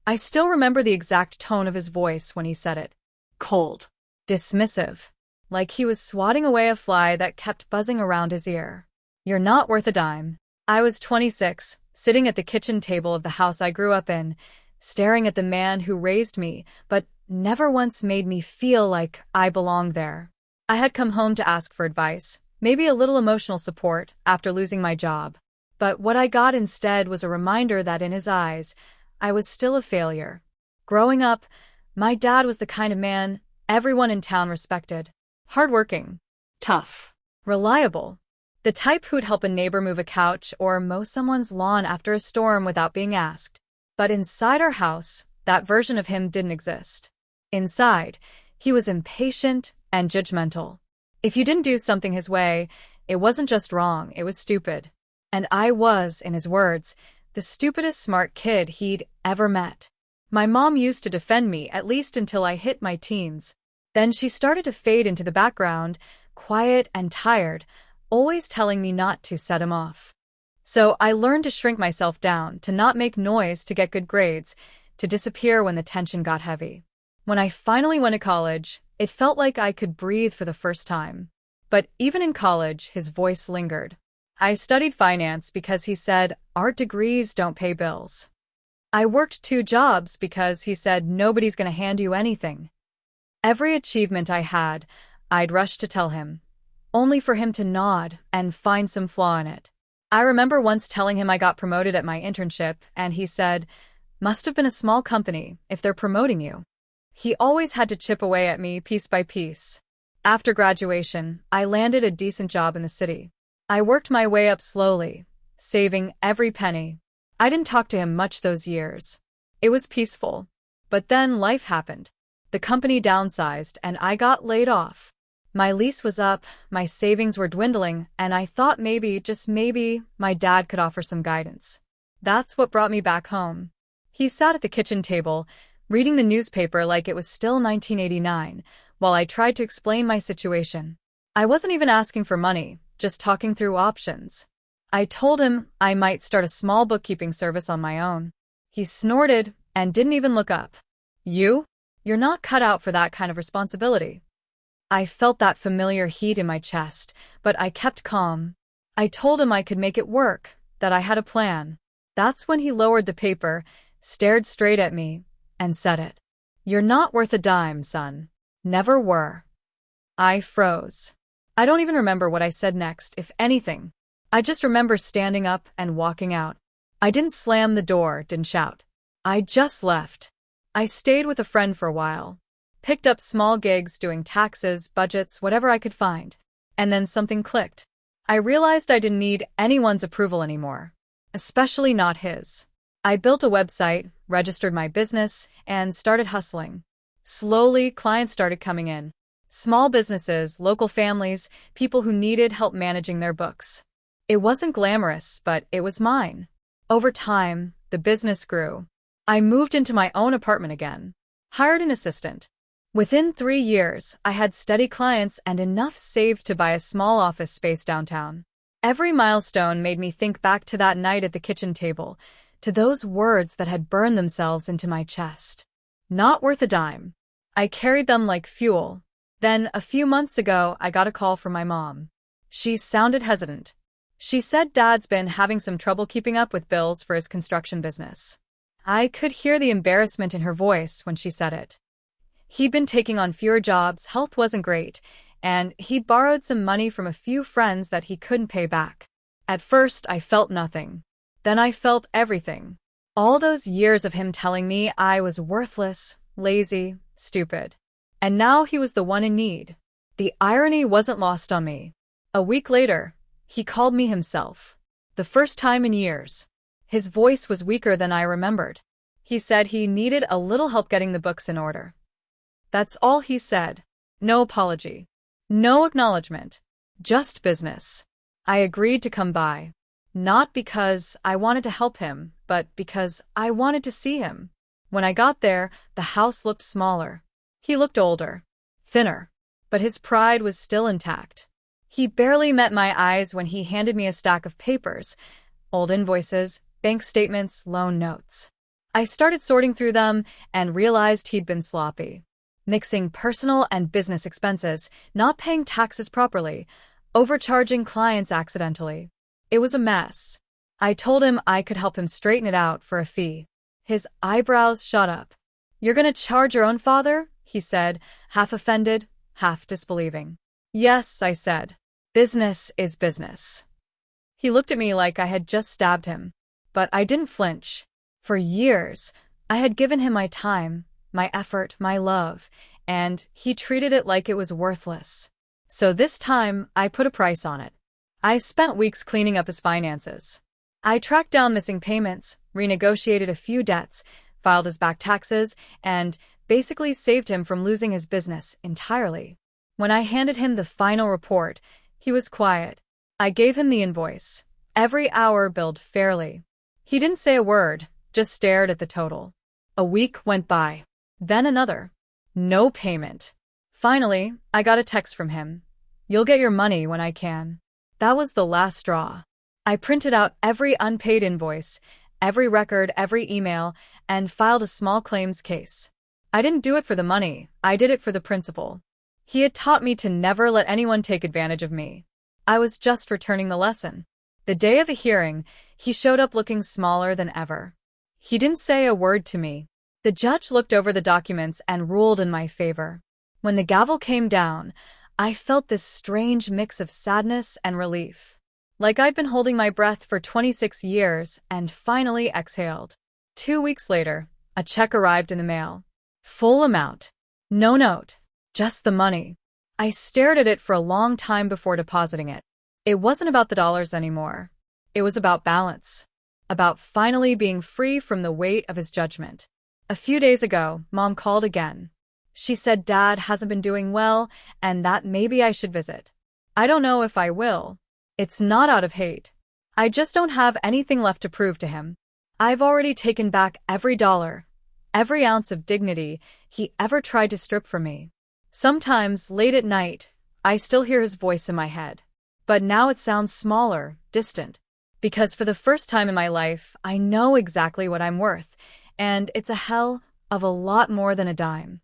I still remember the exact tone of his voice when he said it. Cold. Dismissive. Like he was swatting away a fly that kept buzzing around his ear. You're not worth a dime. I was 26, sitting at the kitchen table of the house I grew up in, staring at the man who raised me, but never once made me feel like I belonged there. I had come home to ask for advice, maybe a little emotional support after losing my job. But what I got instead was a reminder that in his eyes, I was still a failure. Growing up, my dad was the kind of man everyone in town respected. Hardworking. Tough. Reliable. The type who'd help a neighbor move a couch or mow someone's lawn after a storm without being asked. But inside our house, that version of him didn't exist. Inside, he was impatient and judgmental. If you didn't do something his way, it wasn't just wrong, it was stupid. And I was, in his words, the stupidest smart kid he'd ever met. My mom used to defend me, at least until I hit my teens. Then she started to fade into the background, quiet and tired, always telling me not to set him off. So I learned to shrink myself down, to not make noise to get good grades, to disappear when the tension got heavy. When I finally went to college, it felt like I could breathe for the first time. But even in college, his voice lingered. I studied finance because he said, art degrees don't pay bills. I worked 2 jobs because he said nobody's going to hand you anything. Every achievement I had, I'd rush to tell him, only for him to nod and find some flaw in it. I remember once telling him I got promoted at my internship, and he said, must have been a small company if they're promoting you. He always had to chip away at me piece by piece. After graduation, I landed a decent job in the city. I worked my way up slowly, saving every penny. I didn't talk to him much those years. It was peaceful. But then life happened. The company downsized and I got laid off. My lease was up, my savings were dwindling, and I thought maybe, just maybe, my dad could offer some guidance. That's what brought me back home. He sat at the kitchen table, reading the newspaper like it was still 1989, while I tried to explain my situation. I wasn't even asking for money, just talking through options. I told him I might start a small bookkeeping service on my own. He snorted and didn't even look up. You're not cut out for that kind of responsibility. I felt that familiar heat in my chest, but I kept calm. I told him I could make it work, that I had a plan. That's when he lowered the paper, stared straight at me, and said it. You're not worth a dime, son. Never were. I froze. I don't even remember what I said next, if anything. I just remember standing up and walking out. I didn't slam the door, didn't shout. I just left. I stayed with a friend for a while. Picked up small gigs doing taxes, budgets, whatever I could find. And then something clicked. I realized I didn't need anyone's approval anymore. Especially not his. I built a website, registered my business, and started hustling. Slowly, clients started coming in. Small businesses, local families, people who needed help managing their books. It wasn't glamorous, but it was mine. Over time, the business grew. I moved into my own apartment again. Hired an assistant. Within 3 years, I had steady clients and enough saved to buy a small office space downtown. Every milestone made me think back to that night at the kitchen table, to those words that had burned themselves into my chest. Not worth a dime. I carried them like fuel. Then, a few months ago, I got a call from my mom. She sounded hesitant. She said Dad's been having some trouble keeping up with bills for his construction business. I could hear the embarrassment in her voice when she said it. He'd been taking on fewer jobs, health wasn't great, and he'd borrowed some money from a few friends that he couldn't pay back. At first, I felt nothing. Then I felt everything. All those years of him telling me I was worthless, lazy, stupid. And now he was the one in need. The irony wasn't lost on me. A week later, he called me himself. The first time in years. His voice was weaker than I remembered. He said he needed a little help getting the books in order. That's all he said. No apology. No acknowledgement. Just business. I agreed to come by. Not because I wanted to help him, but because I wanted to see him. When I got there, the house looked smaller. He looked older. Thinner. But his pride was still intact. He barely met my eyes when he handed me a stack of papers. Old invoices, bank statements, loan notes. I started sorting through them and realized he'd been sloppy. Mixing personal and business expenses, not paying taxes properly, overcharging clients accidentally. It was a mess. I told him I could help him straighten it out for a fee. His eyebrows shot up. "You're gonna charge your own father?" he said, half offended, half disbelieving. "Yes," I said. "Business is business." He looked at me like I had just stabbed him. But I didn't flinch. For years, I had given him my time, my effort, my love, and he treated it like it was worthless. So this time, I put a price on it. I spent weeks cleaning up his finances. I tracked down missing payments, renegotiated a few debts, filed his back taxes, and basically saved him from losing his business entirely. When I handed him the final report, he was quiet. I gave him the invoice. Every hour billed fairly. He didn't say a word, just stared at the total. A week went by. Then another. No payment. Finally, I got a text from him. "You'll get your money when I can." That was the last straw. I printed out every unpaid invoice, every record, every email, and filed a small claims case. I didn't do it for the money, I did it for the principle. He had taught me to never let anyone take advantage of me. I was just returning the lesson. The day of the hearing, he showed up looking smaller than ever. He didn't say a word to me. The judge looked over the documents and ruled in my favor. When the gavel came down, I felt this strange mix of sadness and relief. Like I'd been holding my breath for 26 years and finally exhaled. 2 weeks later, a check arrived in the mail. Full amount. No note. Just the money. I stared at it for a long time before depositing it. It wasn't about the dollars anymore. It was about balance. About finally being free from the weight of his judgment. A few days ago, Mom called again. She said Dad hasn't been doing well and that maybe I should visit. I don't know if I will. It's not out of hate. I just don't have anything left to prove to him. I've already taken back every dollar, every ounce of dignity he ever tried to strip from me. Sometimes, late at night, I still hear his voice in my head. But now it sounds smaller, distant. Because for the first time in my life, I know exactly what I'm worth, and it's a hell of a lot more than a dime.